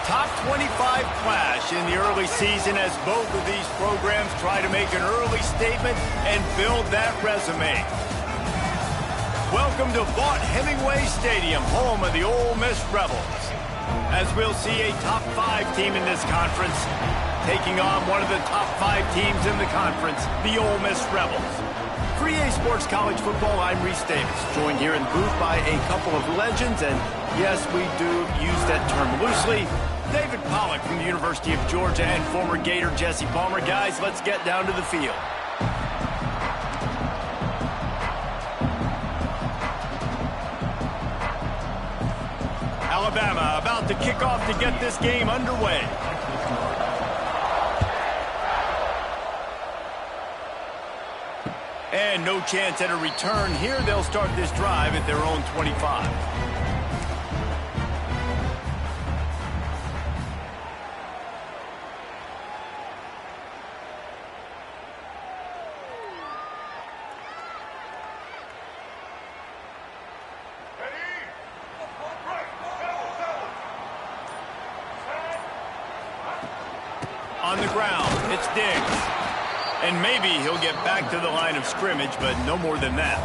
top 25 clash in the early season as both of these programs try to make an early statement and build that resume. Welcome to Vaught-Hemingway Stadium, home of the Ole Miss Rebels. As we'll see a top 5 team in this conference taking on one of the top 5 teams in the conference, the Ole Miss Rebels. For EA Sports College Football, I'm Reese Davis, joined here in the booth by a couple of legends, and yes, we do use that term loosely. David Pollack from the University of Georgia and former Gator Jesse Palmer. Guys, let's get down to the field. Alabama about to kick off to get this game underway. And no chance at a return here. They'll start this drive at their own 25. On the ground, it's Diggs. And maybe he'll get back to the line of scrimmage, but no more than that.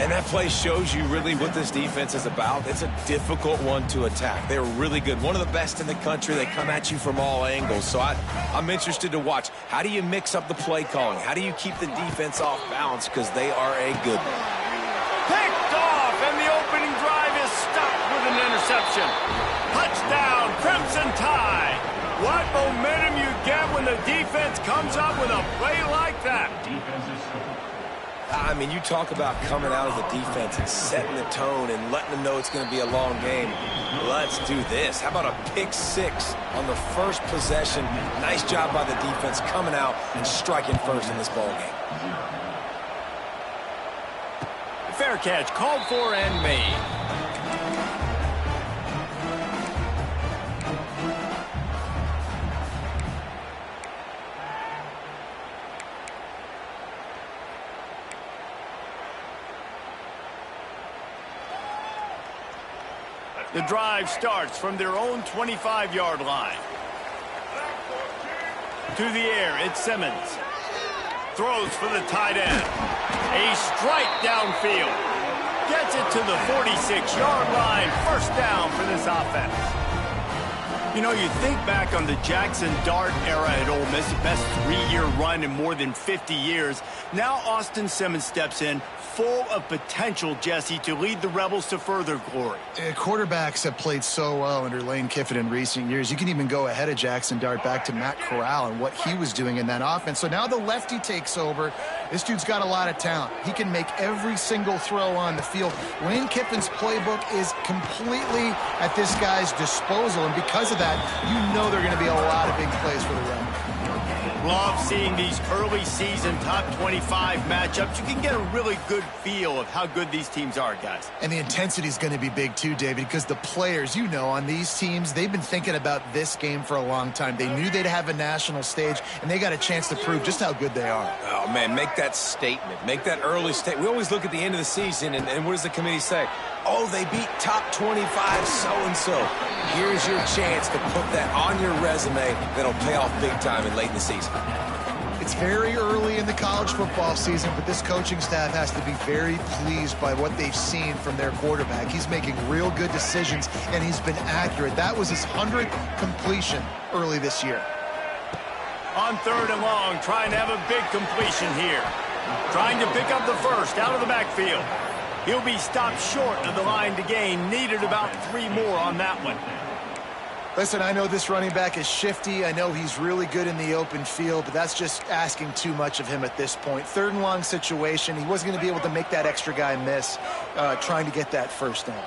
And that play shows you really what this defense is about. It's a difficult one to attack. They're really good. One of the best in the country. They come at you from all angles. So I'm interested to watch. How do you mix up the play calling? How do you keep the defense off balance? Because they are a good one. Picked off, and the opening drive is stopped with an interception. Touchdown, Crimson Tide. What momentum you get when the defense comes up with a play like that. I mean, you talk about coming out as a defense and setting the tone and letting them know it's going to be a long game. Let's do this. How about a pick 6 on the first possession? Nice job by the defense coming out and striking first in this ball game. Fair catch called for and made. The drive starts from their own 25-yard line. To the air, it's Simmons. Throws for the tight end. A strike downfield. Gets it to the 46-yard line. First down for this offense. You know, you think back on the Jackson Dart era at Ole Miss, the best 3-year run in more than 50 years. Now Austin Simmons steps in, full of potential, Jesse, to lead the Rebels to further glory. Quarterbacks have played so well under Lane Kiffin in recent years. You can even go ahead of Jackson Dart back to Matt Corral and what he was doing in that offense. So now the lefty takes over. This dude's got a lot of talent. He can make every single throw on the field. Lane Kiffin's playbook is completely at this guy's disposal, and because of that, you know there are going to be a lot of big plays for the Rebels. Love seeing these early season top 25 matchups. You can get a really good feel of how good these teams are, guys. And the intensity is going to be big too, David, because the players, you know, on these teams, they've been thinking about this game for a long time. They knew they'd have a national stage, and they got a chance to prove just how good they are. Oh, man, make that statement. Make that early statement. We always look at the end of the season, and what does the committee say? Oh, they beat top 25 so-and-so. Here's your chance to put that on your resume that'll pay off big time in late in the season. It's very early in the college football season, but this coaching staff has to be very pleased by what they've seen from their quarterback. He's making real good decisions, and he's been accurate. That was his 100th completion early this year. On 3rd and long, trying to have a big completion here. Trying to pick up the first out of the backfield. He'll be stopped short of the line to gain. Needed about 3 more on that one. Listen, I know this running back is shifty. I know he's really good in the open field, but that's just asking too much of him at this point. 3rd and long situation. He wasn't going to be able to make that extra guy miss trying to get that first down.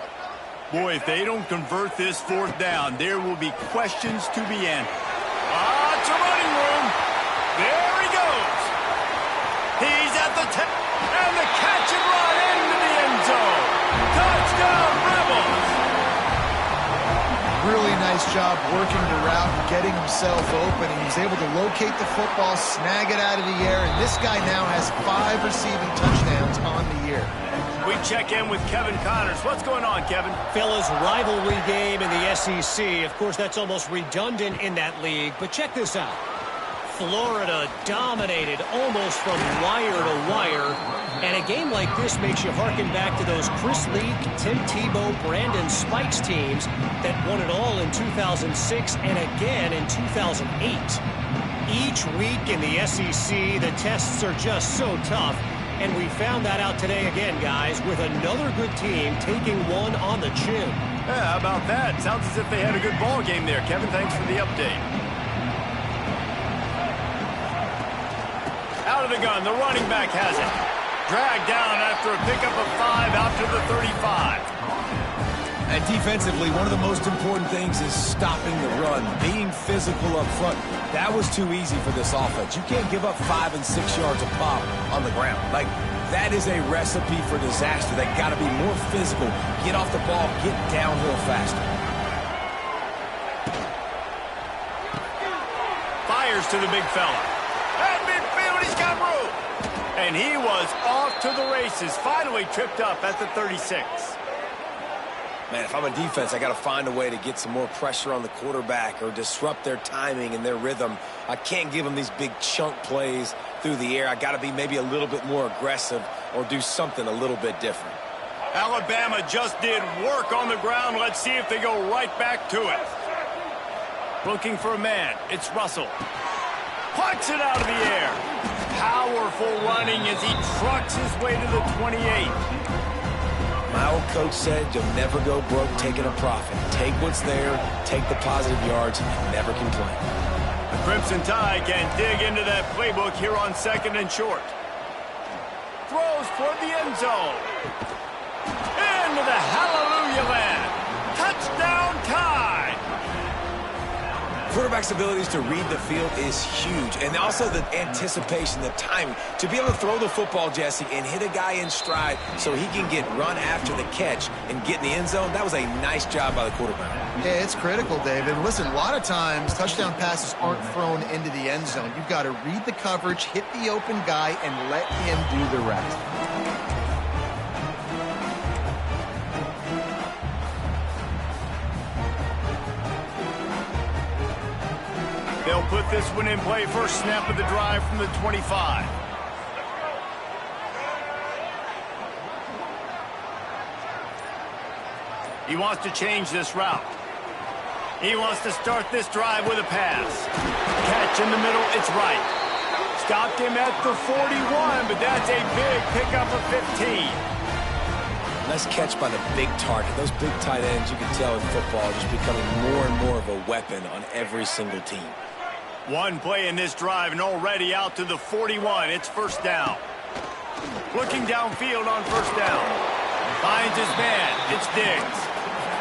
Boy, if they don't convert this 4th down, there will be questions to be in. It's a running room. There he goes. He's at the 10, and the catch and run into the end zone. Touchdown, Rebels. Really nice job working the route and getting himself open. He was able to locate the football, snag it out of the air, and this guy now has 5 receiving touchdowns on the year. We check in with Kevin Connors. What's going on, Kevin? Fellas, rivalry game in the SEC. Of course, that's almost redundant in that league. But check this out. Florida dominated almost from wire to wire. And a game like this makes you harken back to those Chris Leak, Tim Tebow, Brandon Spikes teams that won it all in 2006 and again in 2008. Each week in the SEC, the tests are just so tough. And we found that out today again, guys, with another good team taking one on the chin. Yeah, how about that? Sounds as if they had a good ball game there. Kevin, thanks for the update. Out of the gun, the running back has it. Dragged down after a pickup of 5 out to the 35. And defensively, one of the most important things is stopping the run, being physical up front. That was too easy for this offense. You can't give up 5 and 6 yards a pop on the ground. Like, that is a recipe for disaster. They got to be more physical, get off the ball, get downhill faster. Fires to the big fella. At midfield, he's got room. And he was off to the races, finally tripped up at the 36. Man, if I'm a defense, I got to find a way to get some more pressure on the quarterback or disrupt their timing and their rhythm. I can't give them these big chunk plays through the air. I got to be maybe a little bit more aggressive or do something a little bit different. Alabama just did work on the ground. Let's see if they go right back to it. Looking for a man. It's Russell. Puts it out of the air. Powerful running as he trucks his way to the 28. My old coach said you'll never go broke taking a profit. Take what's there, take the positive yards, and never complain. The Crimson Tide can dig into that playbook here on 2nd and short. Throws toward the end zone. Into the hallelujah land. Touchdown Tide. Quarterback's abilities to read the field is huge, and also the anticipation, the timing. To be able to throw the football, Jesse, and hit a guy in stride so he can get run after the catch and get in the end zone, that was a nice job by the quarterback. Yeah, it's critical, David. Listen, a lot of times touchdown passes aren't thrown into the end zone. You've got to read the coverage, hit the open guy, and let him do the rest. They'll put this one in play. First snap of the drive from the 25. He wants to change this route. He wants to start this drive with a pass. Catch in the middle, it's right. Stopped him at the 41, but that's a big pickup of 15. Nice catch by the big target. Those big tight ends, you can tell in football, are just becoming more and more of a weapon on every single team. One play in this drive and already out to the 41. It's first down. Looking downfield on first down. Finds his man. It's Diggs.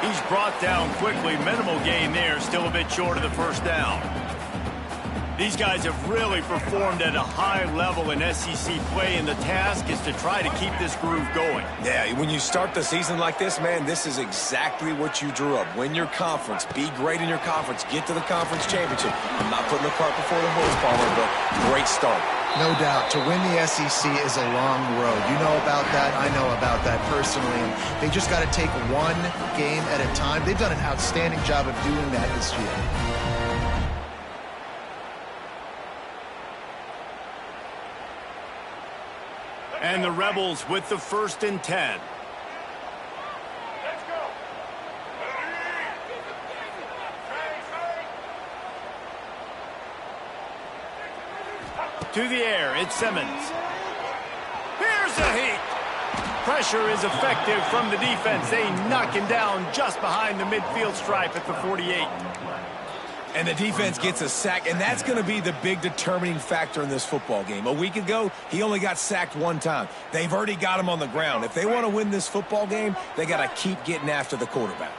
He's brought down quickly. Minimal gain there. Still a bit short of the first down. These guys have really performed at a high level in SEC play, and the task is to try to keep this groove going. Yeah, when you start the season like this, man, this is exactly what you drew up. Win your conference. Be great in your conference. Get to the conference championship. I'm not putting the cart before the horse, Palmer, but great start. No doubt. To win the SEC is a long road. You know about that. I know about that personally. And they just got to take one game at a time. They've done an outstanding job of doing that this year. And the Rebels with the 1st and 10. Let's go. To the air, it's Simmons. Here's a heat. Pressure is effective from the defense. They knock him down just behind the midfield stripe at the 48. And the defense gets a sack, and that's going to be the big determining factor in this football game. A week ago, he only got sacked one time. They've already got him on the ground. If they want to win this football game, they got to keep getting after the quarterback.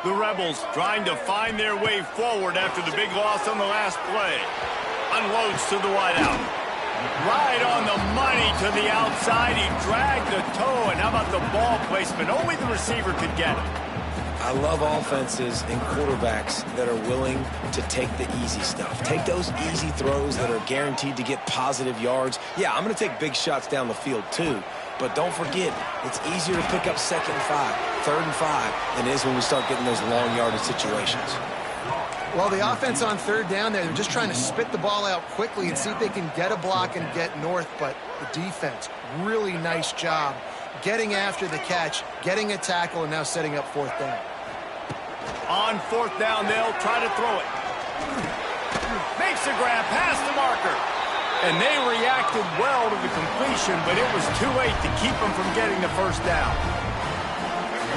The Rebels trying to find their way forward after the big loss on the last play. Unloads to the wideout. Right on the money to the outside. He dragged the toe, and how about the ball placement? Only the receiver could get it. I love offenses and quarterbacks that are willing to take the easy stuff. Take those easy throws that are guaranteed to get positive yards. Yeah, I'm going to take big shots down the field too. But don't forget, it's easier to pick up 2nd and 5, 3rd and 5 than it is when we start getting those long yardage situations. Well, the offense on 3rd down there, they're just trying to spit the ball out quickly and see if they can get a block and get north. But the defense, really nice job getting after the catch, getting a tackle, and now setting up 4th down. On 4th down, they'll try to throw it. Makes the grab past the marker. And they reacted well to the completion, but it was too late to keep them from getting the 1st down.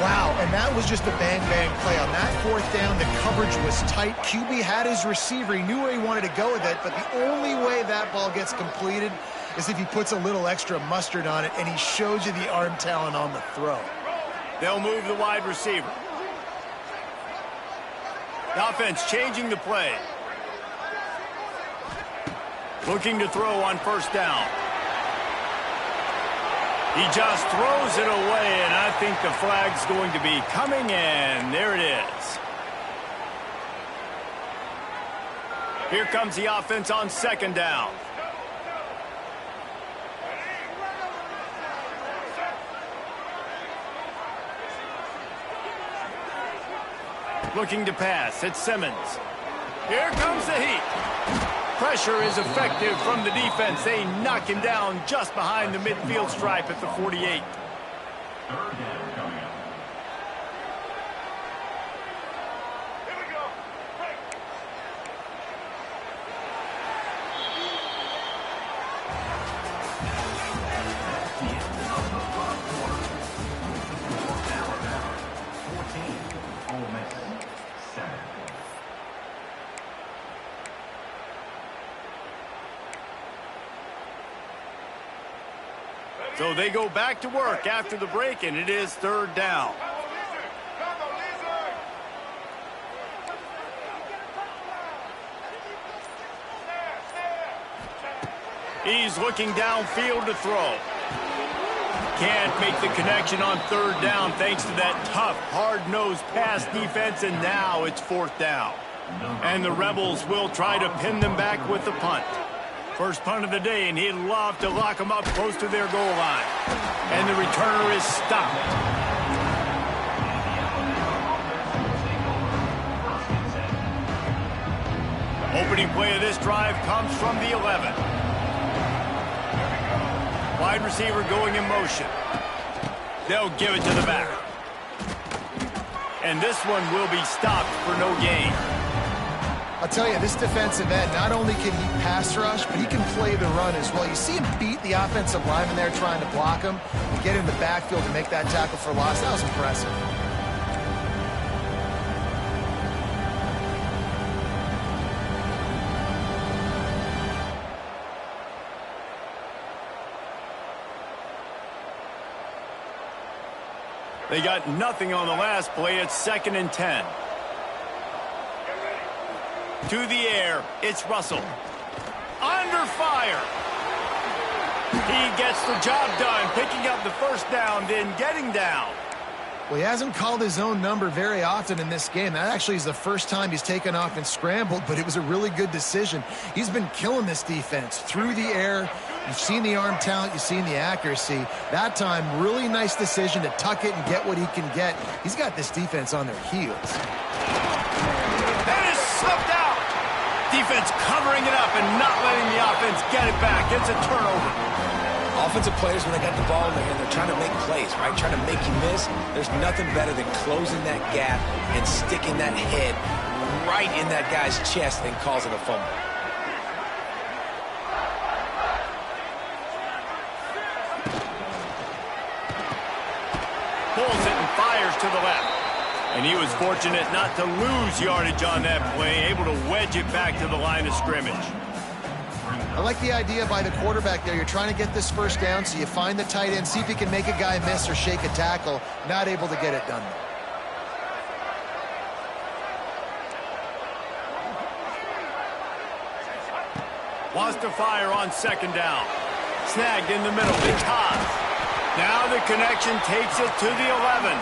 Wow, and that was just a bang-bang play. On that 4th down, the coverage was tight. QB had his receiver. He knew where he wanted to go with it, but the only way that ball gets completed is if he puts a little extra mustard on it, and he shows you the arm talent on the throw. They'll move the wide receiver. The offense changing the play. Looking to throw on 1st down. He just throws it away, and I think the flag's going to be coming in. There it is. Here comes the offense on 2nd down. Looking to pass. It's Simmons. Here comes the heat. Pressure is effective from the defense. They knock him down just behind the midfield stripe at the 48. So they go back to work after the break, and it is 3rd down. He's looking downfield to throw. Can't make the connection on 3rd down thanks to that tough, hard-nosed pass defense, and now it's 4th down. And the Rebels will try to pin them back with the punt. First punt of the day, and he'd love to lock them up close to their goal line. And the returner is stopped. Opening play of this drive comes from the 11. Wide receiver going in motion. They'll give it to the back. And this one will be stopped for no gain. I'll tell you, this defensive end, not only can he pass rush, but he can play the run as well. You see him beat the offensive lineman there trying to block him and get in the backfield to make that tackle for loss. That was impressive. They got nothing on the last play. It's 2nd and 10. To the air, it's Russell. Under fire. He gets the job done, picking up the 1st down, then getting down. Well, he hasn't called his own number very often in this game. That actually is the first time he's taken off and scrambled, but it was a really good decision. He's been killing this defense through the air. You've seen the arm talent. You've seen the accuracy. That time, really nice decision to tuck it and get what he can get. He's got this defense on their heels. That is slipped out. Defense covering it up and not letting the offense get it back. It's a turnover. Offensive players, when they got the ball in their hand, they're trying to make plays, right? Trying to make you miss. There's nothing better than closing that gap and sticking that head right in that guy's chest and causing a fumble. Pulls it and fires to the left. And he was fortunate not to lose yardage on that play, able to wedge it back to the line of scrimmage. I like the idea by the quarterback there. You're trying to get this 1st down, so you find the tight end, see if you can make a guy miss or shake a tackle. Not able to get it done. Wants to fire on 2nd down. Snagged in the middle. It's Haas. Now the connection takes it to the 11.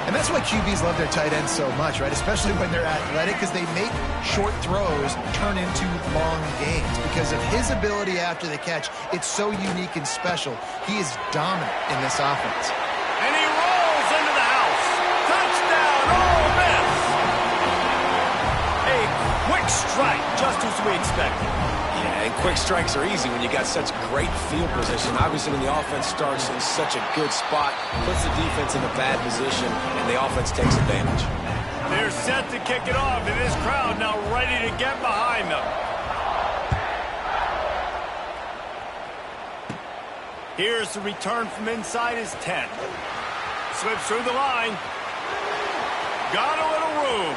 And that's why QBs love their tight ends so much, right? Especially when they're athletic, because they make short throws turn into long gains. Because of his ability after the catch, it's so unique and special. He is dominant in this offense. And he rolls into the house. Touchdown, Ole Miss! A quick strike, just as we expected. Yeah, and quick strikes are easy when you got such great field position. Obviously, when the offense starts in such a good spot, puts the defense in a bad position, and the offense takes advantage. They're set to kick it off, and this crowd now ready to get behind them. Here's the return from inside his 10. Slips through the line. Got a little room.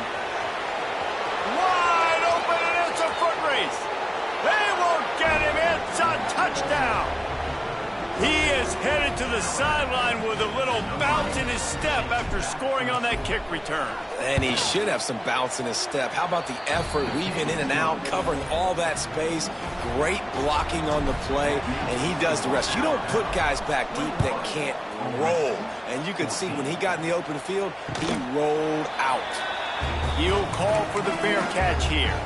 Wide open, and it's a foot race. They won't get him. It's a touchdown. He is headed to the sideline with a little bounce in his step after scoring on that kick return. And he should have some bounce in his step. How about the effort, weaving in and out, covering all that space, great blocking on the play, and he does the rest. You don't put guys back deep that can't roll. And you could see when he got in the open field, he rolled out. He'll call for the fair catch here.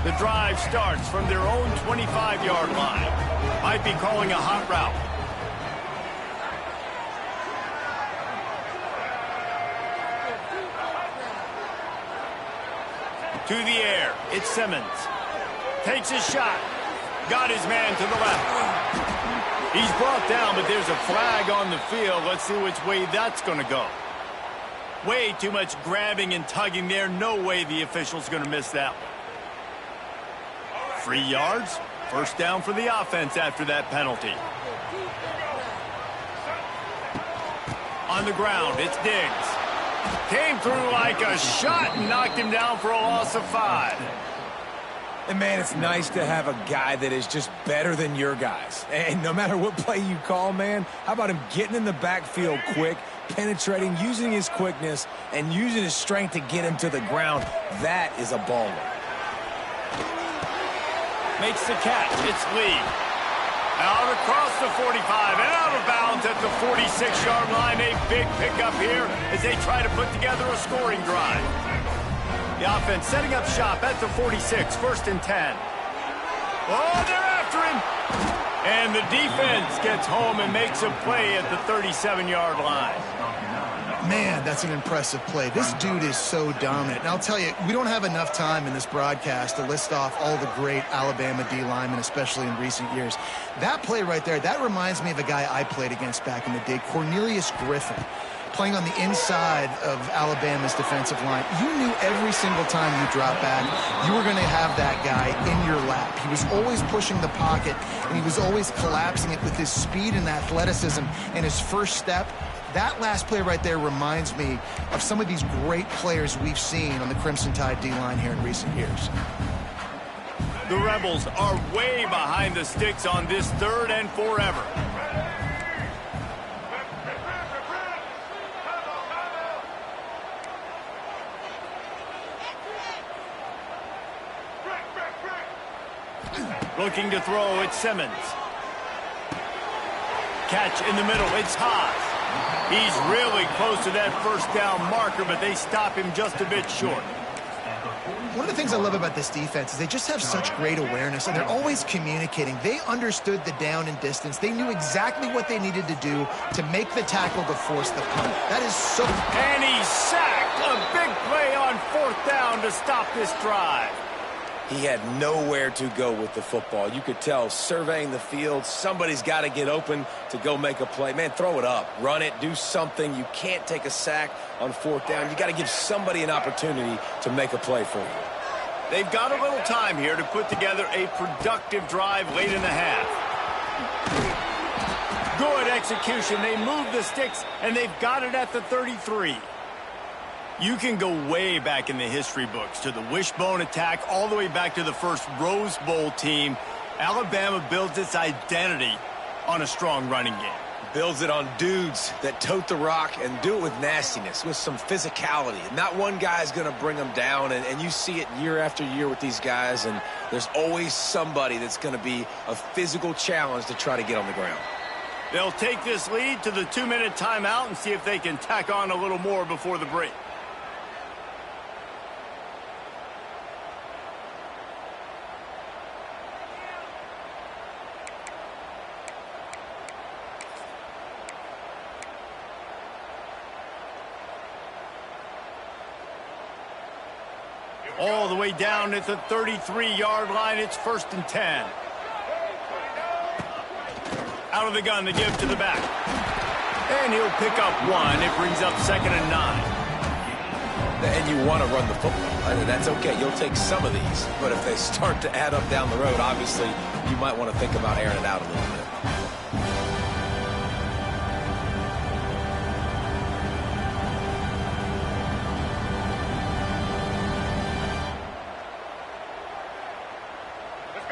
The drive starts from their own 25-yard line. Might be calling a hot route. To the air, it's Simmons. Takes his shot. Got his man to the left. He's brought down, but there's a flag on the field. Let's see which way that's going to go. Way too much grabbing and tugging there. No way the official's going to miss that one. 3 yards. First down for the offense after that penalty. On the ground, it's Diggs. Came through like a shot and knocked him down for a loss of 5. And, man, it's nice to have a guy that is just better than your guys. And no matter what play you call, man, how about him getting in the backfield quick, penetrating, using his quickness, and using his strength to get him to the ground. That is a baller. Makes the catch. It's Lee. Out across the 45 and out of bounds at the 46-yard line. A big pickup here as they try to put together a scoring drive. The offense setting up shop at the 46, 1st and 10. Oh, they're after him. And the defense gets home and makes a play at the 37-yard line. Man, that's an impressive play. This dude is so dominant. And I'll tell you, we don't have enough time in this broadcast to list off all the great Alabama D linemen, especially in recent years. That play right there, that reminds me of a guy I played against back in the day, Cornelius Griffin, playing on the inside of Alabama's defensive line. You knew every single time you drop back, you were going to have that guy in your lap. He was always pushing the pocket, and he was always collapsing it with his speed and athleticism and his first step. That last play right there reminds me of some of these great players we've seen on the Crimson Tide D-line here in recent years. The Rebels are way behind the sticks on this 3rd and forever. Looking to throw, it's Simmons. Catch in the middle, it's Haas. He's really close to that first down marker, but they stop him just a bit short. One of the things I love about this defense is they just have such great awareness, and they're always communicating. They understood the down and distance. They knew exactly what they needed to do to make the tackle to force the punt. That is so... And he's sacked. A big play on 4th down to stop this drive. He had nowhere to go with the football. You could tell, surveying the field, somebody's got to get open to go make a play. Man, throw it up, run it, do something. You can't take a sack on 4th down. You got to give somebody an opportunity to make a play for you. They've got a little time here to put together a productive drive late in the half. Good execution. They move the sticks, and they've got it at the 33. You can go way back in the history books to the wishbone attack all the way back to the first Rose Bowl team. Alabama builds its identity on a strong running game. Builds it on dudes that tote the rock and do it with nastiness, with some physicality. Not one guy's going to bring them down, and you see it year after year with these guys, and there's always somebody that's going to be a physical challenge to try to get on the ground. They'll take this lead to the 2-minute timeout and see if they can tack on a little more before the break. All the way down at the 33-yard line. It's 1st and 10. Out of the gun to give to the back. And he'll pick up 1. It brings up 2nd and 9. And you want to run the football. I mean, that's okay. You'll take some of these. But if they start to add up down the road, obviously, you might want to think about airing it out a little bit.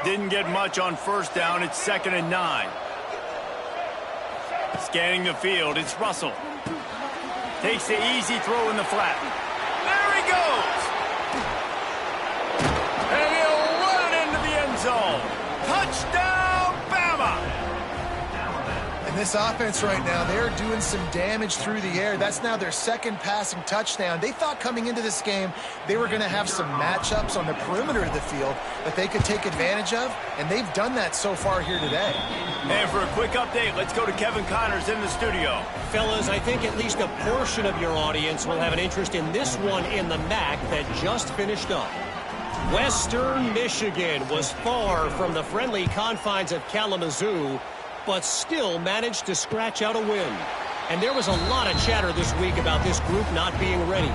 Didn't get much on 1st down. It's 2nd and 9. Scanning the field. It's Russell. Takes the easy throw in the flat. There he goes. And he'll run it into the end zone. Touchdown, Bama. And this offense right now, they're doing some damage through the air. That's now their 2nd passing touchdown. They thought coming into this game they were going to have some matchups on the perimeter of the field that they could take advantage of, and they've done that so far here today. And for a quick update, let's go to Kevin Connors in the studio. Fellas, I think at least a portion of your audience will have an interest in this one in the MAC that just finished up. Western Michigan was far from the friendly confines of Kalamazoo, but still managed to scratch out a win. And there was a lot of chatter this week about this group not being ready.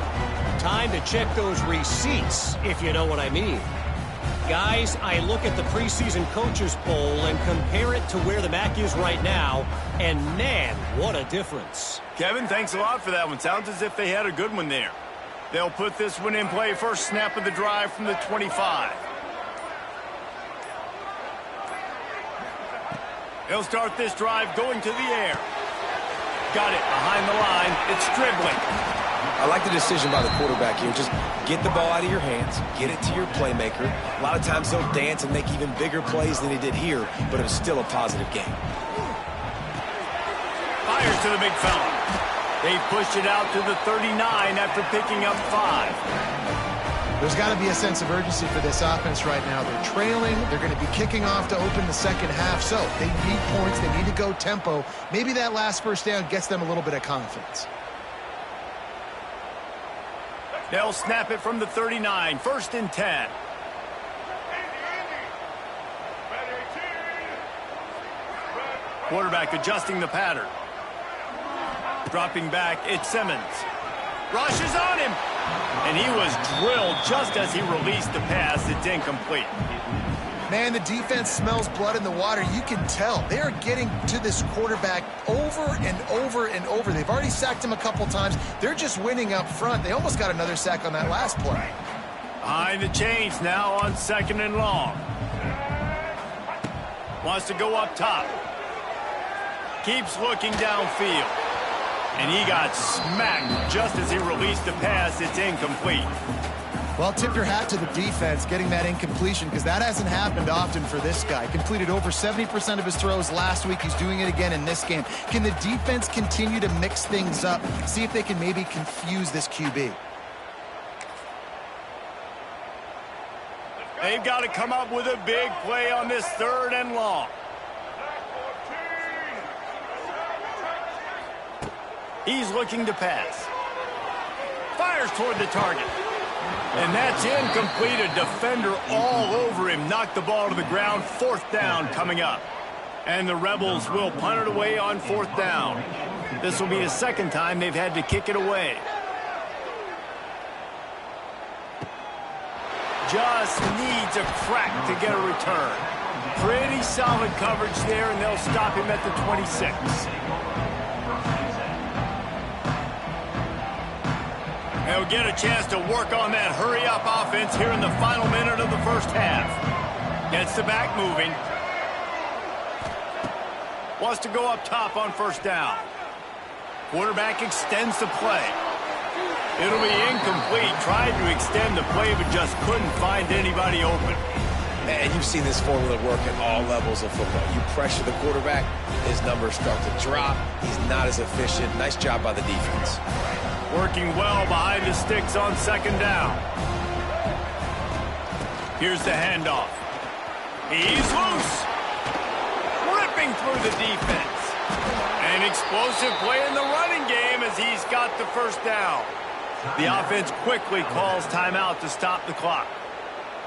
Time to check those receipts, if you know what I mean. Guys, I look at the preseason coaches poll and compare it to where the MAC is right now, and man, what a difference. Kevin, thanks a lot for that one. Sounds as if they had a good one there. They'll put this one in play. First snap of the drive from the 25. They'll start this drive going to the air. Got it behind the line. It's dribbling. I like the decision by the quarterback here. Just get the ball out of your hands, get it to your playmaker. A lot of times he'll dance and make even bigger plays than he did here, but it was still a positive game. Fires to the big fella. They pushed it out to the 39 after picking up 5. There's got to be a sense of urgency for this offense right now. They're trailing. They're going to be kicking off to open the 2nd half. So they need points. They need to go tempo. Maybe that last first down gets them a little bit of confidence. They'll snap it from the 39. 1st and 10. Quarterback adjusting the pattern. Dropping back, it's Simmons. Rushes on him. And he was drilled just as he released the pass. It's incomplete. Man, the defense smells blood in the water. You can tell. They are getting to this quarterback over and over and over. They've already sacked him a couple times. They're just winning up front. They almost got another sack on that last play. Behind the chains now on 2nd and long. Wants to go up top. Keeps looking downfield. And he got smacked just as he released the pass. It's incomplete. Well, tip your hat to the defense getting that incompletion, because that hasn't happened often for this guy. Completed over 70% of his throws last week. He's doing it again in this game. Can the defense continue to mix things up? See if they can maybe confuse this QB. They've got to come up with a big play on this 3rd and long. He's looking to pass. Fires toward the target. And that's incomplete. A defender all over him. Knocked the ball to the ground. 4th down coming up. And the Rebels will punt it away on 4th down. This will be the 2nd time they've had to kick it away. Just needs a crack to get a return. Pretty solid coverage there, and they'll stop him at the 26. They'll get a chance to work on that hurry-up offense here in the final minute of the 1st half. Gets the back moving. Wants to go up top on 1st down. Quarterback extends the play. It'll be incomplete. Tried to extend the play, but just couldn't find anybody open. And you've seen this formula work at all levels of football. You pressure the quarterback, his numbers start to drop. He's not as efficient. Nice job by the defense. Working well behind the sticks on second down. Here's the handoff. He's loose. Ripping through the defense. An explosive play in the running game as he's got the first down. The offense quickly calls timeout to stop the clock.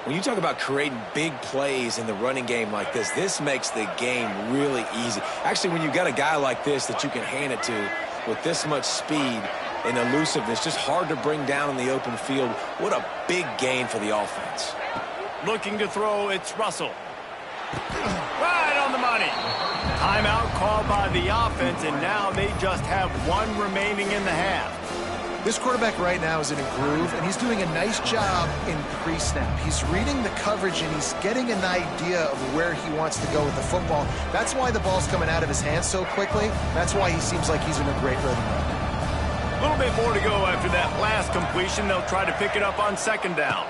When you talk about creating big plays in the running game like this makes the game really easy. Actually, when you got a guy like this that you can hand it to with this much speed and elusiveness, just hard to bring down in the open field, what a big gain for the offense. Looking to throw, it's Russell. Right on the money. Timeout called by the offense, and now they just have one remaining in the half. This quarterback right now is in a groove, and he's doing a nice job in pre-snap. He's reading the coverage, and he's getting an idea of where he wants to go with the football. That's why the ball's coming out of his hands so quickly. That's why he seems like he's in a great rhythm right now. A little bit more to go after that last completion. They'll try to pick it up on second down.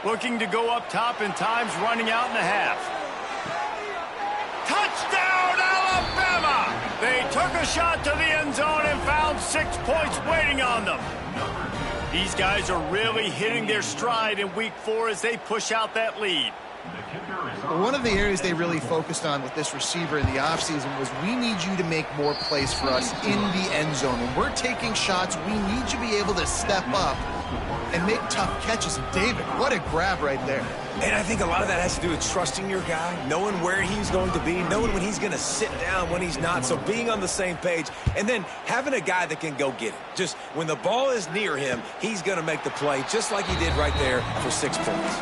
Looking to go up top, and time's running out in the half. Touchdown, Alabama! They took a shot to the end zone and found 6 points waiting on them. These guys are really hitting their stride in week 4 as they push out that lead. One of the areas they really focused on with this receiver in the offseason was, we need you to make more plays for us in the end zone. When we're taking shots, we need you to be able to step up and make tough catches. And David, what a grab right there. And I think a lot of that has to do with trusting your guy, knowing where he's going to be, knowing when he's going to sit down, when he's not. So being on the same page, and then having a guy that can go get it. Just when the ball is near him, he's going to make the play, just like he did right there for 6 points.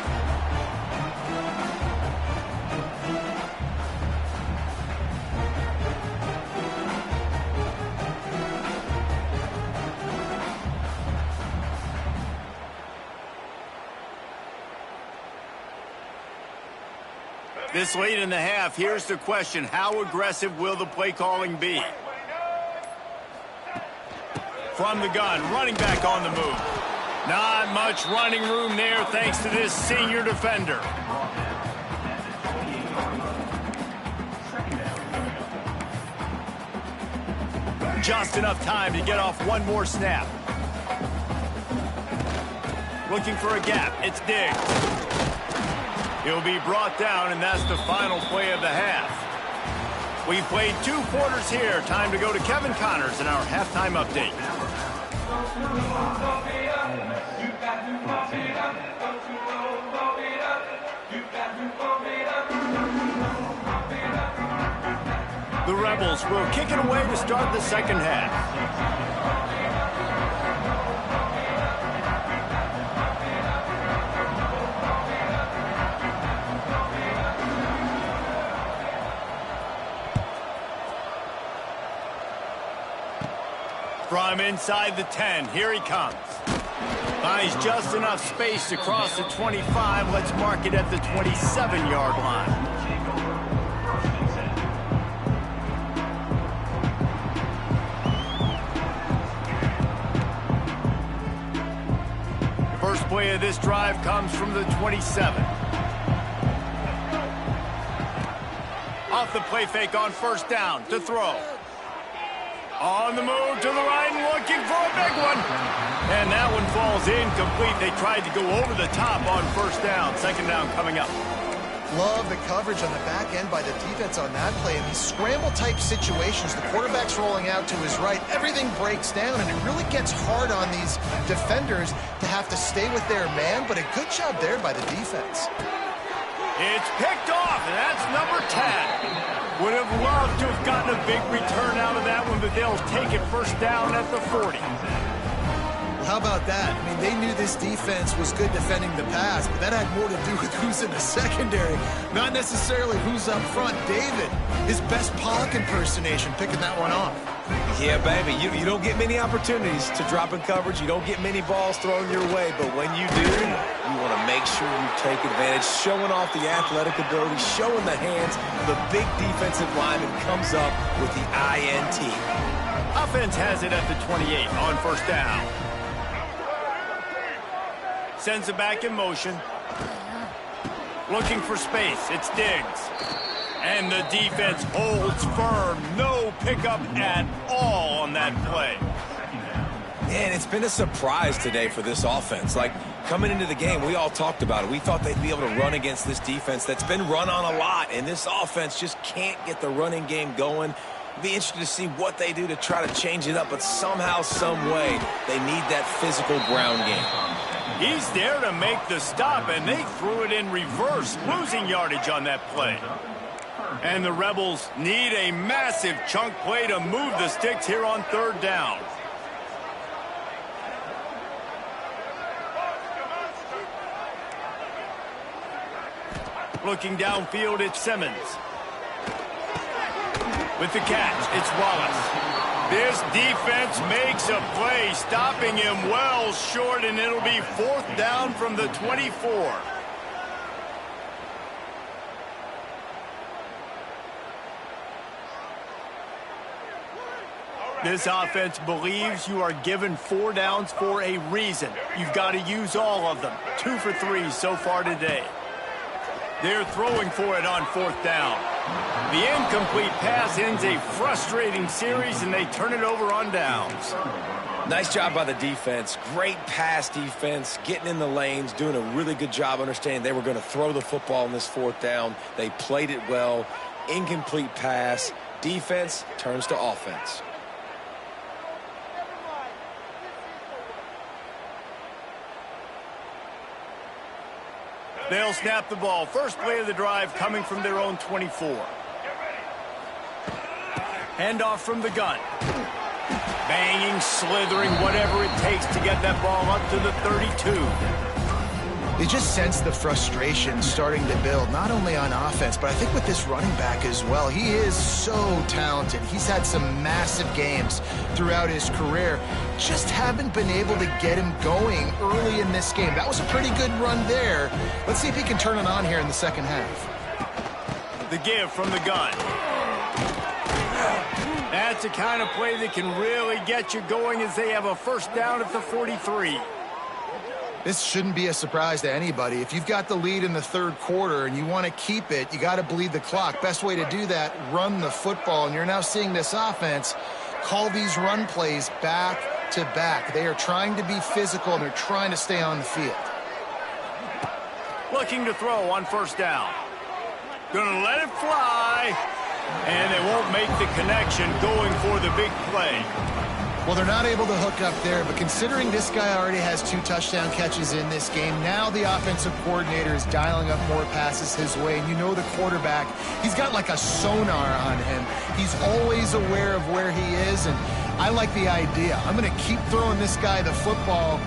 This late in the half, here's the question. How aggressive will the play calling be? From the gun, running back on the move. Not much running room there thanks to this senior defender. Just enough time to get off one more snap. Looking for a gap. It's Diggs. He'll be brought down, and that's the final play of the half. We've played 2 quarters here. Time to go to Kevin Connors in our halftime update. The Rebels will kick it away to start the second half. From inside the 10, here he comes. Finds just enough space to cross the 25. Let's mark it at the 27-yard line. First play of this drive comes from the 27. Off the play fake on first down to throw. On the move to the right and looking for a big one. And that one falls incomplete. They tried to go over the top on first down. Second down coming up. Love the coverage on the back end by the defense on that play. In these scramble-type situations, the quarterback's rolling out to his right. Everything breaks down, and it really gets hard on these defenders to have to stay with their man, but a good job there by the defense. It's picked off, and that's number 10. Would have loved to have gotten a big return out of that one, but they'll take it first down at the 40. Well, how about that? I mean, they knew this defense was good defending the pass, but that had more to do with who's in the secondary, not necessarily who's up front. David, his best Pollock impersonation, picking that one off. Yeah, baby, you don't get many opportunities to drop in coverage. You don't get many balls thrown your way, but when you do, you want to make sure you take advantage, showing off the athletic ability, showing the hands. The big defensive lineman comes up with the INT. Offense has it at the 28 on first down. Sends it back in motion. Looking for space. It's Diggs. And the defense holds firm. No pickup at all on that play. And it's been a surprise today for this offense. Like, coming into the game, we all talked about it. We thought they'd be able to run against this defense that's been run on a lot, and this offense just can't get the running game going. Be interested to see what they do to try to change it up, but somehow, some way, they need that physical ground game. He's there to make the stop, and they threw it in reverse, losing yardage on that play. And the Rebels need a massive chunk play to move the sticks here on third down. Looking downfield, it's Simmons. With the catch, it's Wallace. This defense makes a play, stopping him well short, and it'll be fourth down from the 24. This offense believes you are given 4 downs for a reason. You've got to use all of them. 2 for 3 so far today. They're throwing for it on fourth down. The incomplete pass ends a frustrating series, and they turn it over on downs. Nice job by the defense. Great pass defense, getting in the lanes, doing a really good job understanding they were going to throw the football on this fourth down. They played it well. Incomplete pass. Defense turns to offense. They'll snap the ball. First play of the drive coming from their own 24. Handoff from the gun. Banging, slithering, whatever it takes to get that ball up to the 32. You just sense the frustration starting to build, not only on offense, but I think with this running back as well. He is so talented. He's had some massive games throughout his career. Just haven't been able to get him going early in this game. That was a pretty good run there. Let's see if he can turn it on here in the second half. The give from the gun. That's the kind of play that can really get you going as they have a first down at the 43. This shouldn't be a surprise to anybody. If you've got the lead in the third quarter and you want to keep it, you got to bleed the clock. Best way to do that, run the football. And you're now seeing this offense call these run plays back to back. They are trying to be physical, and they're trying to stay on the field. Looking to throw on first down. Gonna let it fly. And they won't make the connection going for the big play. Well, they're not able to hook up there, but considering this guy already has 2 touchdown catches in this game, now the offensive coordinator is dialing up more passes his way. And you know the quarterback, he's got like a sonar on him. He's always aware of where he is, and I like the idea. I'm going to keep throwing this guy the football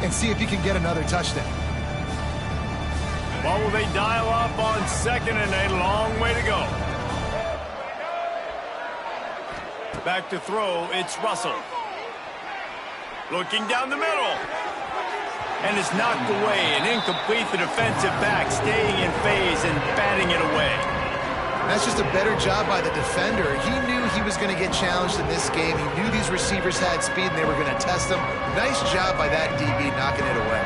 and see if he can get another touchdown. Well, will they dial up on second and a long way to go? Back to throw, it's Russell. Looking down the middle. And it's knocked away and incomplete. The defensive back staying in phase and batting it away. That's just a better job by the defender. He knew he was going to get challenged in this game. He knew these receivers had speed and they were going to test him. Nice job by that DB knocking it away.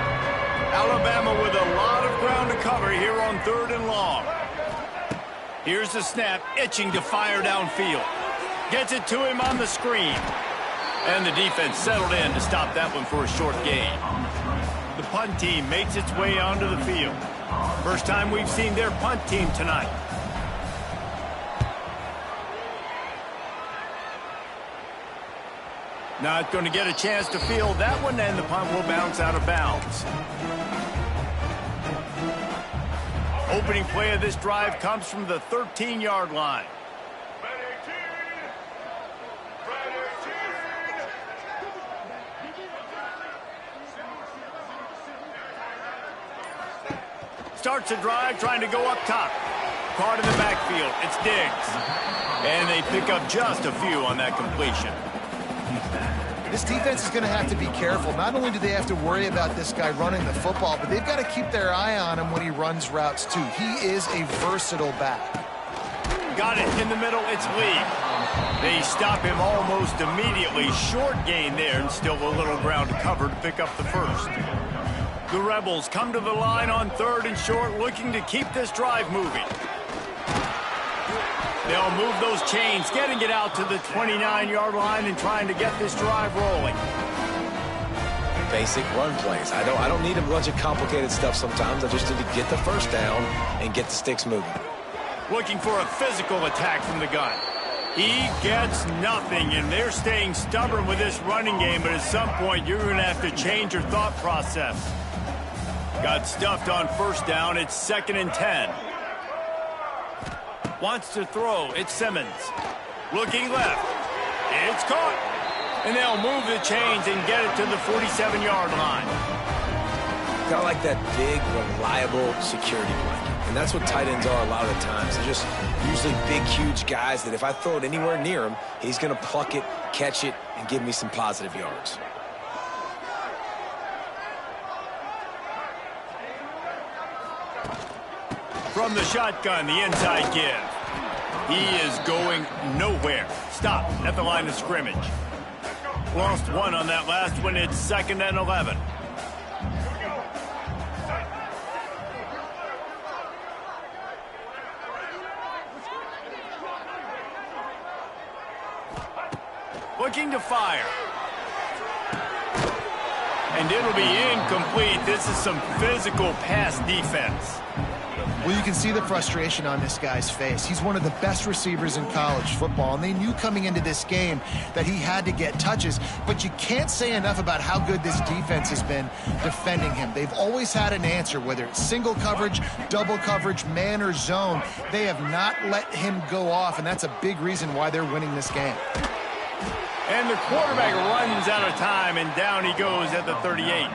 Alabama with a lot of ground to cover here on third and long. Here's the snap, itching to fire downfield. Gets it to him on the screen. And the defense settled in to stop that one for a short gain. The punt team makes its way onto the field. First time we've seen their punt team tonight. Not going to get a chance to field that one, and the punt will bounce out of bounds. Opening play of this drive comes from the 13-yard line. Starts a drive trying to go up top. Caught in the backfield. It's Diggs. And they pick up just a few on that completion. This defense is going to have to be careful. Not only do they have to worry about this guy running the football, but they've got to keep their eye on him when he runs routes too. He is a versatile back. Got it in the middle. It's Lee. They stop him almost immediately. Short gain there, and still a little ground to cover to pick up the first. The Rebels come to the line on 3rd and short, looking to keep this drive moving. They'll move those chains, getting it out to the 29-yard line and trying to get this drive rolling. Basic run plays. I don't need a bunch of complicated stuff sometimes. I just need to get the first down and get the sticks moving. Looking for a physical attack from the gun. He gets nothing, and they're staying stubborn with this running game, but at some point you're going to have to change your thought process. Got stuffed on 1st down. It's 2nd and 10. Wants to throw. It's Simmons. Looking left. It's caught. And they'll move the chains and get it to the 47-yard line. Kind of like that big, reliable security blanket. And that's what tight ends are a lot of the times. They're just usually big, huge guys that if I throw it anywhere near him, he's going to pluck it, catch it, and give me some positive yards. From the shotgun, the inside give. He is going nowhere. Stop at the line of scrimmage. Lost one on that last one. It's 2nd and 11. Looking to fire. And it'll be incomplete. This is some physical pass defense. Well, you can see the frustration on this guy's face. He's one of the best receivers in college football, and they knew coming into this game that he had to get touches, but you can't say enough about how good this defense has been defending him. They've always had an answer, whether it's single coverage, double coverage, man or zone. They have not let him go off, and that's a big reason why they're winning this game. And the quarterback runs out of time, and down he goes at the 38.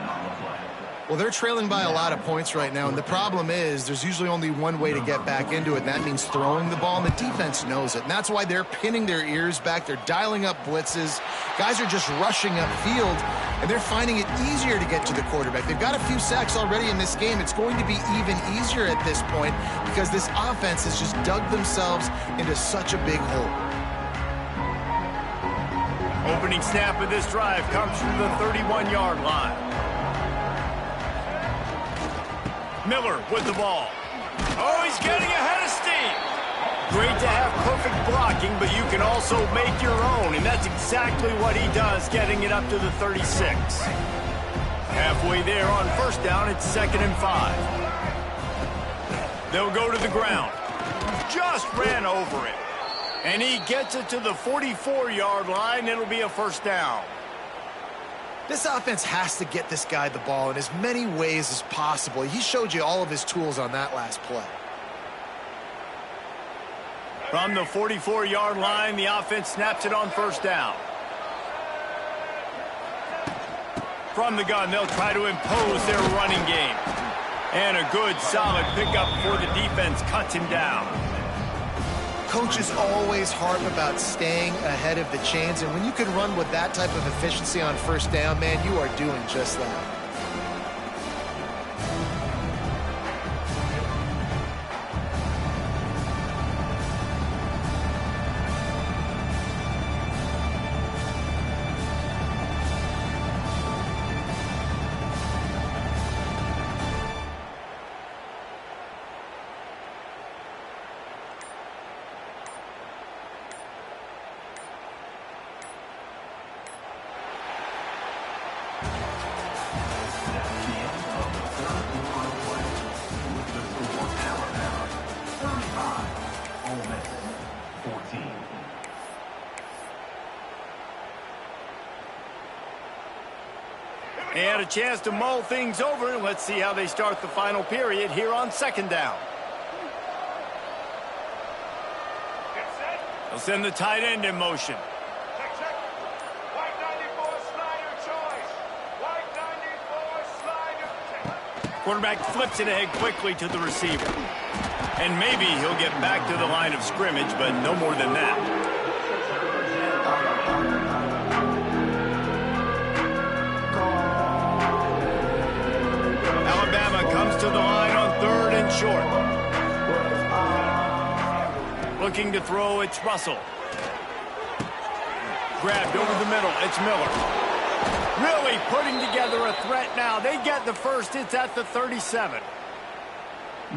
Well, they're trailing by a lot of points right now, and the problem is there's usually only one way to get back into it, and that means throwing the ball, and the defense knows it. And that's why they're pinning their ears back. They're dialing up blitzes. Guys are just rushing upfield, and they're finding it easier to get to the quarterback. They've got a few sacks already in this game. It's going to be even easier at this point because this offense has just dug themselves into such a big hole. Opening snap of this drive comes from the 31-yard line. Miller with the ball. Oh, he's getting ahead of steam. Great to have perfect blocking, but you can also make your own, and that's exactly what he does, getting it up to the 36. Halfway there on 1st down, it's 2nd and 5. They'll go to the ground. Just ran over it. And he gets it to the 44-yard line. It'll be a 1st down. This offense has to get this guy the ball in as many ways as possible. He showed you all of his tools on that last play. From the 44-yard line, the offense snaps it on 1st down. From the gun, they'll try to impose their running game. And a good, solid pickup before the defense cuts him down. Coaches always harp about staying ahead of the chains, and when you can run with that type of efficiency on 1st down, man, you are doing just that. They had a chance to mull things over. Let's see how they start the final period here on 2nd down. They'll send the tight end in motion. Quarterback flips it ahead quickly to the receiver. And maybe he'll get back to the line of scrimmage, but no more than that. Comes to the line on 3rd and short. Looking to throw, it's Russell. Grabbed over the middle, it's Miller. Really putting together a threat now. They get the first. It's at the 37.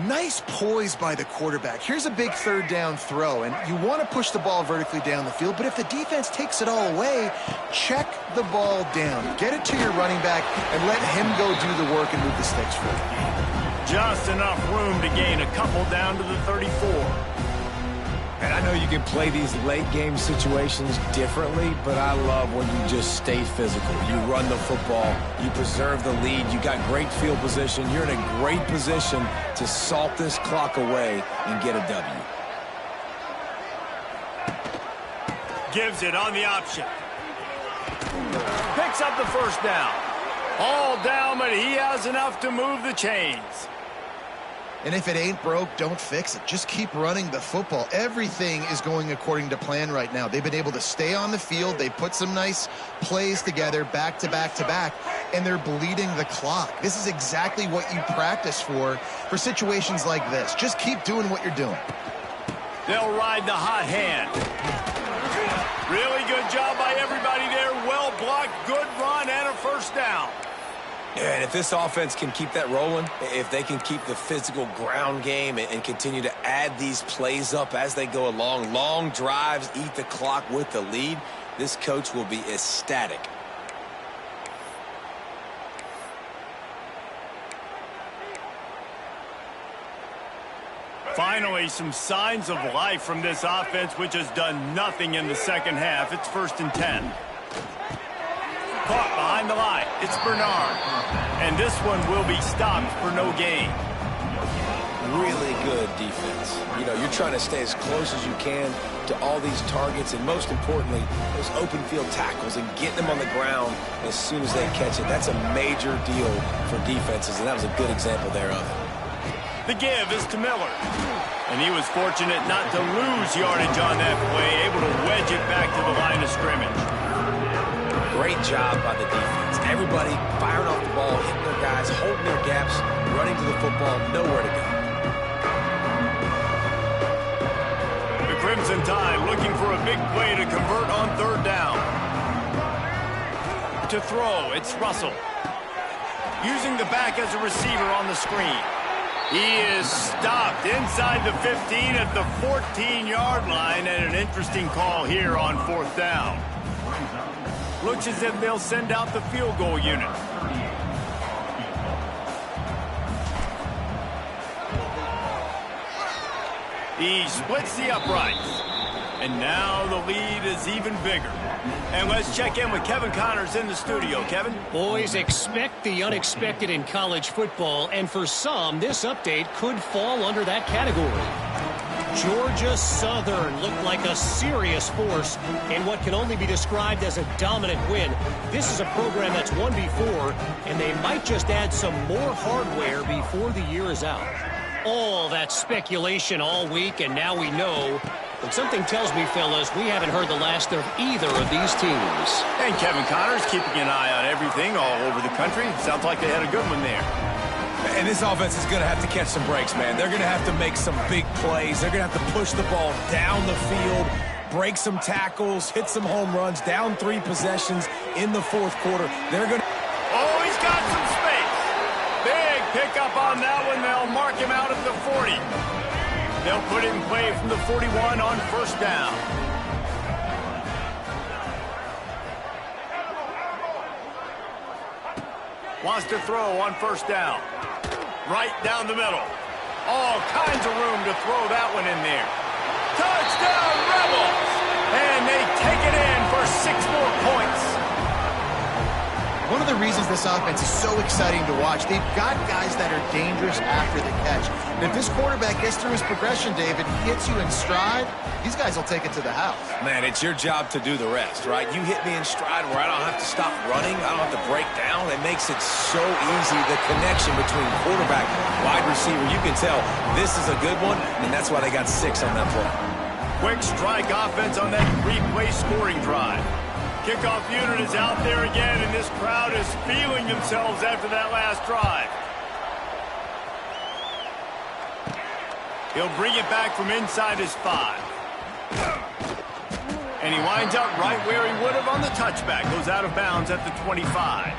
Nice poise by the quarterback. Here's a big third down throw, and you want to push the ball vertically down the field, but if the defense takes it all away, check the ball down. Get it to your running back and let him go do the work and move the sticks for you. Just enough room to gain a couple down to the 34. And I know you can play these late-game situations differently, but I love when you just stay physical. You run the football, you preserve the lead, you got great field position, you're in a great position to salt this clock away and get a W. Gives it on the option. Picks up the first down. All down, but he has enough to move the chains. And if it ain't broke, don't fix it. Just keep running the football. Everything is going according to plan right now. They've been able to stay on the field. They put some nice plays together back to back to back, and they're bleeding the clock. This is exactly what you practice for situations like this. Just keep doing what you're doing. They'll ride the hot hand. Really good job by everybody there. Well blocked, good run, and a first down. Yeah, and if this offense can keep that rolling, if they can keep the physical ground game and continue to add these plays up as they go along, long drives, eat the clock with the lead, this coach will be ecstatic. Finally, some signs of life from this offense, which has done nothing in the second half. It's 1st and 10. Caught behind the line. It's Bernard. And this one will be stopped for no gain. Really good defense. You know, you're trying to stay as close as you can to all these targets, and most importantly, those open field tackles and getting them on the ground as soon as they catch it. That's a major deal for defenses, and that was a good example there of it. The give is to Miller. And he was fortunate not to lose yardage on that play, able to wedge it back to the line of scrimmage. Great job by the defense. Everybody firing off the ball, hitting their guys, holding their gaps, running to the football, nowhere to go. The Crimson Tide looking for a big play to convert on 3rd down. To throw, it's Russell. Using the back as a receiver on the screen. He is stopped inside the 15 at the 14-yard line, and an interesting call here on 4th down. Looks as if they'll send out the field goal unit. He splits the uprights. And now the lead is even bigger. And let's check in with Kevin Connors in the studio. Kevin? Boys, expect the unexpected in college football, and for some, this update could fall under that category. Georgia Southern looked like a serious force in what can only be described as a dominant win. This is a program that's won before, and they might just add some more hardware before the year is out. All that speculation all week, and now we know. But something tells me, fellas, we haven't heard the last of either of these teams. And Kevin Connors keeping an eye on everything all over the country. Sounds like they had a good one there. And this offense is going to have to catch some breaks, man. They're going to have to make some big plays. They're going to have to push the ball down the field, break some tackles, hit some home runs, down 3 possessions in the 4th quarter. They're going to... Oh, he's got some space. Big pickup on that one. They'll mark him out at the 40. They'll put it in play from the 41 on 1st down. Wants to throw on 1st down. Right down the middle. All kinds of room to throw that one in there. Touchdown, Rebels! And they take it in for 6 more points. One of the reasons this offense is so exciting to watch, they've got guys that are dangerous after the catch. And if this quarterback gets through his progression, David, hits you in stride, these guys will take it to the house. Man, it's your job to do the rest, right? You hit me in stride where I don't have to stop running. I don't have to break down. It makes it so easy, the connection between quarterback, wide receiver. You can tell this is a good one, and that's why they got 6 on that play. Quick strike offense on that 3-play scoring drive. Kickoff unit is out there again, and this crowd is feeling themselves after that last drive. He'll bring it back from inside his 5. And he winds up right where he would have on the touchback. Goes out of bounds at the 25.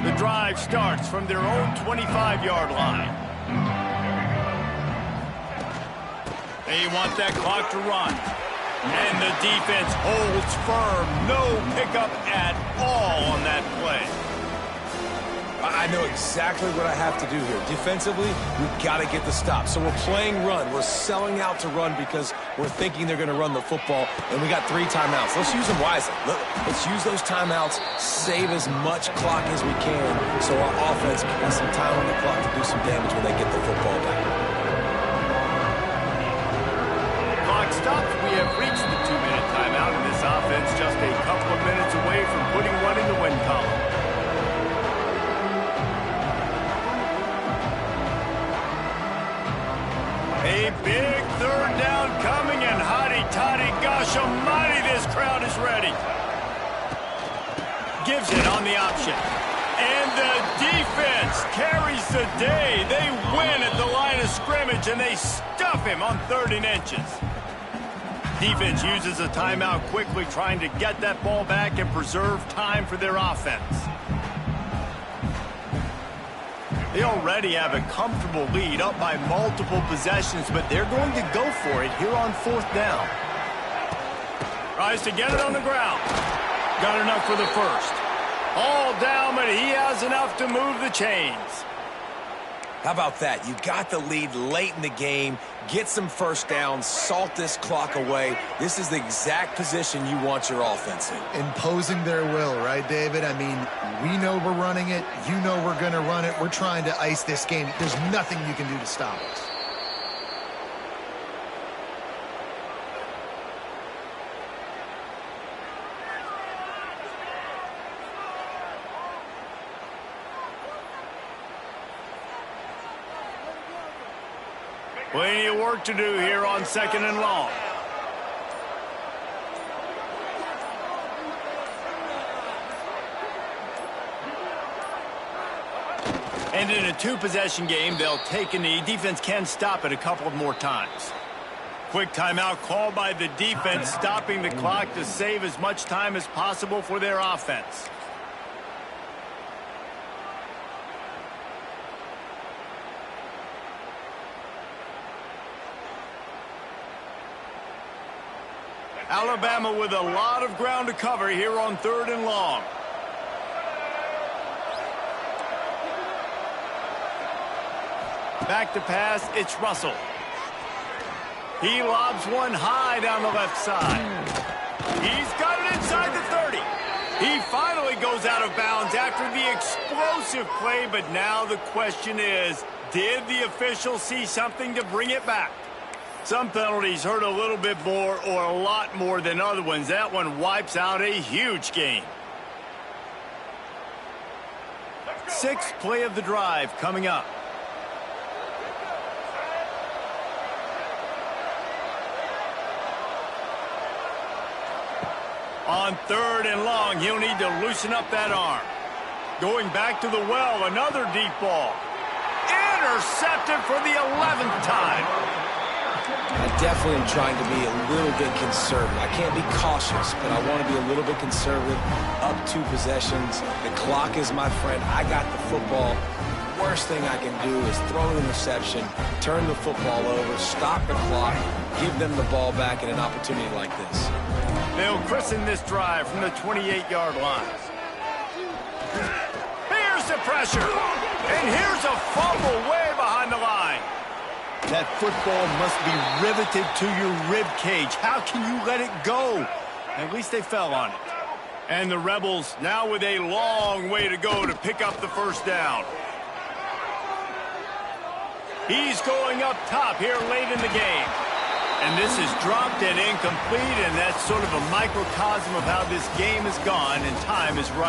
The drive starts from their own 25-yard line. They want that clock to run. And the defense holds firm. No pickup at all on that play. I know exactly what I have to do here. Defensively, we've got to get the stop. So we're playing run. We're selling out to run because we're thinking they're going to run the football, and we got 3 timeouts. Let's use them wisely. Let's use those timeouts, save as much clock as we can so our offense has some time on the clock to do some damage when they get the football back. Clock stops. We have reached the 2-minute timeout, and this offense just a couple of minutes away from putting one in the win column. A big third down coming, and hotty-toddy, gosh almighty, this crowd is ready. Gives it on the option. And the defense carries the day. They win at the line of scrimmage, and they stuff him on 3rd and inches. Defense uses a timeout quickly, trying to get that ball back and preserve time for their offense. They already have a comfortable lead, up by multiple possessions, but they're going to go for it here on 4th down. Tries to get it on the ground. Got enough for the first. All down, but he has enough to move the chains. How about that? You got the lead late in the game. Get some first downs. Salt this clock away. This is the exact position you want your offense in. Imposing their will, right, David? I mean, we know we're running it. You know we're going to run it. We're trying to ice this game. There's nothing you can do to stop us. Plenty of work to do here on 2nd and long. And in a 2-possession game, they'll take a knee. Defense can stop it a couple of more times. Quick timeout called by the defense, stopping the clock to save as much time as possible for their offense. Alabama with a lot of ground to cover here on 3rd and long. Back to pass, it's Russell. He lobs one high down the left side. He's got it inside the 30. He finally goes out of bounds after the explosive play, but now the question is, did the official see something to bring it back? Some penalties hurt a little bit more or a lot more than other ones. That one wipes out a huge game. 6th play of the drive coming up. On 3rd and long, he'll need to loosen up that arm. Going back to the well, another deep ball. Intercepted for the 11th time. I definitely am trying to be a little bit conservative. I can't be cautious, but I want to be a little bit conservative. Up 2 possessions. The clock is my friend. I got the football. Worst thing I can do is throw an interception, turn the football over, stop the clock, give them the ball back in an opportunity like this. They'll christen this drive from the 28-yard line. Here's the pressure. And here's a fumble way behind the line. That football must be riveted to your rib cage. How can you let it go? At least they fell on it. And the Rebels now with a long way to go to pick up the first down. He's going up top here late in the game. And this is dropped and incomplete, and that's sort of a microcosm of how this game has gone, and time is running.